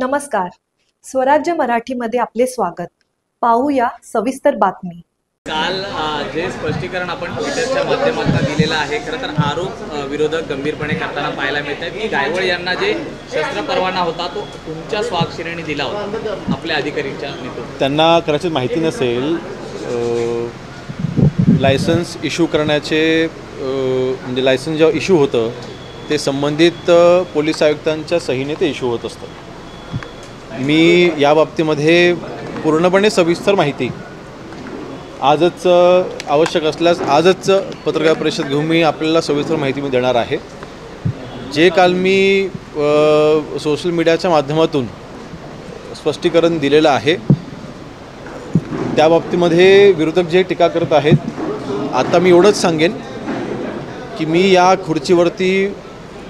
नमस्कार. स्वराज्य मराठीमध्ये आपले स्वागत. पाहूया सविस्तर बातमी. काल जे स्पष्टीकरण आपण ट्विटरच्या माध्यमातून दिलेलं आहे, खरं तर आरोप विरोधक गंभीरपणे करताना पाहायला मिळतात की गायवळ यांना जे शस्त्र परवाना होता तो तुमच्या स्वाक्षरीने दिला होता आपल्या अधिकारीच्या नेतृत्वात. त्यांना कदाचित माहिती नसेल, लायसन्स इश्यू करण्याचे म्हणजे लायसन्स जेव्हा इश्यू होतं ते संबंधित पोलीस आयुक्तांच्या सहीने ते इश्यू होत असतं. मी या बाबतीमध्ये पूर्णपणे सविस्तर माहिती आजच आवश्यक असल्यास आजच पत्रकार परिषद घेऊन मी आपल्याला सविस्तर माहिती मी देणार आहे. जे काल मी सोशल मीडियाच्या माध्यमातून स्पष्टीकरण दिलेलं आहे त्या बाबतीमध्ये विरोधक जे टीका करत आहेत, आता मी एवढंच सांगेन की मी या खुर्चीवरती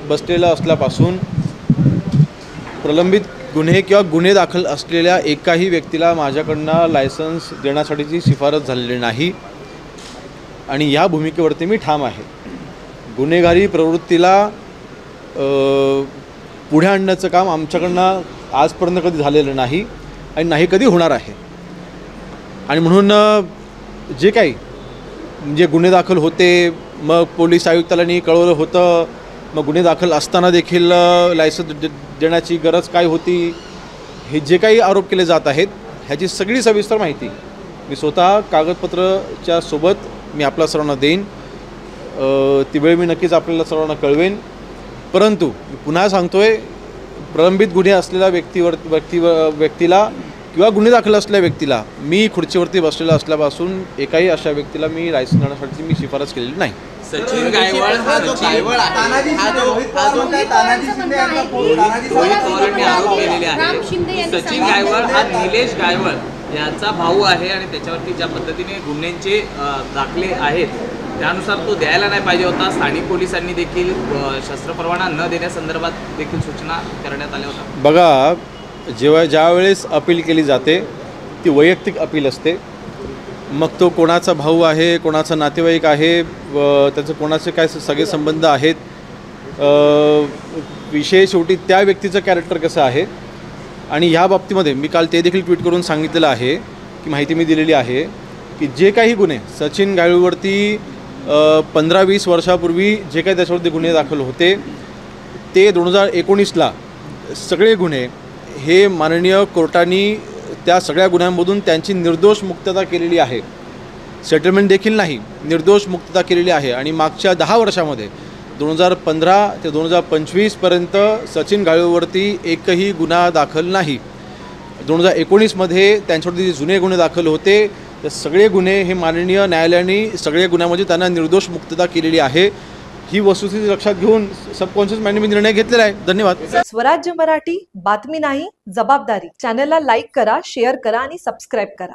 बसलेला असल्यापासून प्रलंबित गुन्हे किंवा गुन्हे दाखल असलेल्या एकाही व्यक्तीला माझ्याकडनं लायसन्स देण्यासाठीची शिफारस झालेली नाही आणि या भूमिकेवरती मी ठाम आहे. गुन्हेगारी प्रवृत्तीला पुढे आणण्याचं काम आमच्याकडनं आजपर्यंत कधी झालेलं नाही आणि नाही कधी होणार आहे. आणि म्हणून जे काही म्हणजे गुन्हे दाखल होते, मग पोलीस आयुक्तांनी कळवलं होतं, मग गुन्हे दाखल असताना देखील लायसन्स देण्याची गरज काय होती, हे जे काही आरोप केले जात आहेत ह्याची सगळी सविस्तर माहिती मी स्वतः कागदपत्राच्या सोबत मी आपल्या सर्वांना देईन. ती वेळ मी नक्कीच आपल्याला सर्वांना कळवेन. परंतु मी पुन्हा सांगतोय, प्रलंबित गुन्हे असलेल्या व्यक्तीला किंवा गुन्हे दाखल असलेल्या व्यक्तीला मी खुर्चीवरती बसलेला असल्यापासून एकाही अशा व्यक्तीला मी लायसन्स देण्यासाठी मी शिफारस केलेली नाही. सचिन गायवळ रोहित पवारांनी आरोप केलेले आहे. सचिन गायवळ हा निलेश गायवळ याचा भाऊ आहे आणि त्याच्यावरती ज्या पद्धतीने गुन्ह्यांचे दाखले आहेत त्यानुसार तो द्यायला नाही पाहिजे होता. स्थानिक पोलिसांनी देखील शस्त्र परवाना न देण्यासंदर्भात देखील सूचना करण्यात आल्या होत्या. बघा, ज्यावेळेस अपील केली जाते ती वैयक्तिक अपील असते. मग तो कोणाचा भाऊ आहे, कोणाचा नातेवाईक आहे, त्याचं कोणाचे काय सगळे संबंध आहेत, विषय शेवटी त्या व्यक्तीचं कॅरेक्टर कसं आहे. आणि ह्या बाबतीमध्ये मी काल ते देखील ट्विट करून सांगितलेलं आहे की माहिती मी दिलेली आहे की जे काही गुन्हे सचिन गायवळवरती 15-20 वर्षापूर्वी जे काही त्याच्यावरती गुन्हे दाखल होते ते 2019ला सगळे गुन्हे हे माननीय कोर्टाने त्या सगळ्या गुन्ह्यांमधून त्यांची निर्दोष मुक्तता केलेली आहे. सेटलमेंट देखील नाही, निर्दोष मुक्तता केलेली आहे. आणि मागच्या 10 वर्षामध्ये 2015 ते 2025पर्यंत सचिन गायवळवरती एकही गुन्हा दाखल नाही. 2019मध्ये त्यांच्यावरती जे जुने गुन्हे दाखल होते ते सगळे गुन्हे हे माननीय न्यायालयाने सगळे गुन्ह्यामध्ये त्यांना निर्दोष मुक्तता केलेली आहे. ही वस्तुस्थिती लक्षात घेऊन सबकॉन्शियस माइंडने मी निर्णय घेतलेला आहे. धन्यवाद. स्वराज्य मराठी, बातमी नाही जबाबदारी. चॅनलला लाईक करा, शेअर करा आणि सबस्क्राईब करा.